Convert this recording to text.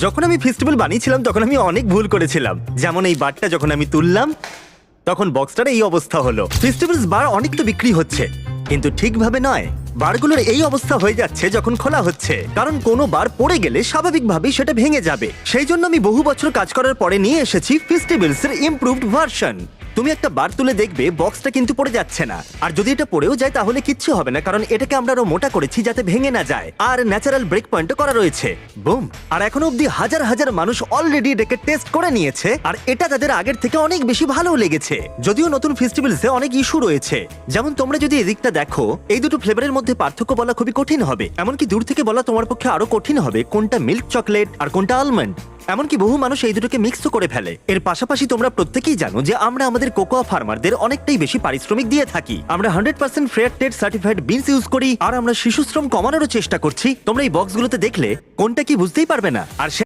যখন আমি ফেস্টিভ্যাল বানিয়েছিলাম তখন আমি অনেক ভুল করেছিলাম, যেমন এই বারটা যখন আমি তুললাম তখন বক্সটার এই অবস্থা হলো। ফেস্টিভ্যালস বার অনেক তো বিক্রি হচ্ছে, কিন্তু ঠিকভাবে নয়। বারগুলোর এই অবস্থা হয়ে যাচ্ছে যখন খোলা হচ্ছে, কারণ কোনো বার পড়ে গেলে স্বাভাবিকভাবেই সেটা ভেঙে যাবে। সেই জন্য আমি বহু বছর কাজ করার পরে নিয়ে এসেছি ফেস্টিভ্যালস এর ইমপ্রুভড ভার্সন। তুমি একটা বার তুলে দেখবে বক্সটা কিন্তু পড়ে যাচ্ছে না, আর যদি এটা পড়েও যায় তাহলে কিচ্ছু হবে না, কারণ এটাকে আমরা আরো মোটা করেছি যাতে ভেঙে না যায়, আর ন্যাচারাল ব্রেক পয়েন্টও করা রয়েছে। বুম! আর এখনো অব্দি হাজার হাজার মানুষ অলরেডি এটাকে টেস্ট করে নিয়েছে, আর এটা তাদের আগের থেকে অনেক বেশি ভালো লেগেছে। যদিও নতুন ফেস্টিভ্যালসে অনেক ইস্যু রয়েছে, যেমন তোমরা যদি এদিকটা দেখো, এই দুটো ফ্লেভারের মধ্যে পার্থক্য বলা খুবই কঠিন হবে, এমনকি দূর থেকে বলা তোমার পক্ষে আরো কঠিন হবে কোনটা মিল্ক চকলেট আর কোনটা আলমন্ড। এমনকি বহু মানুষ এই দুটোকে মিক্সও করে ফেলে। এর পাশাপাশি তোমরা প্রত্যেকেই জানো যে আমরা আমাদের কোকোয়া ফার্মারদের অনেকটাই বেশি পারিশ্রমিক দিয়ে থাকি। আমরা 100% fair trade certified beans use করি, আর আমরা শিশু শ্রম কমানোরও চেষ্টা করছি। তোমরা এই বক্সগুলোতে দেখলে কোনটা কি বুঝতেই পারবে না। আর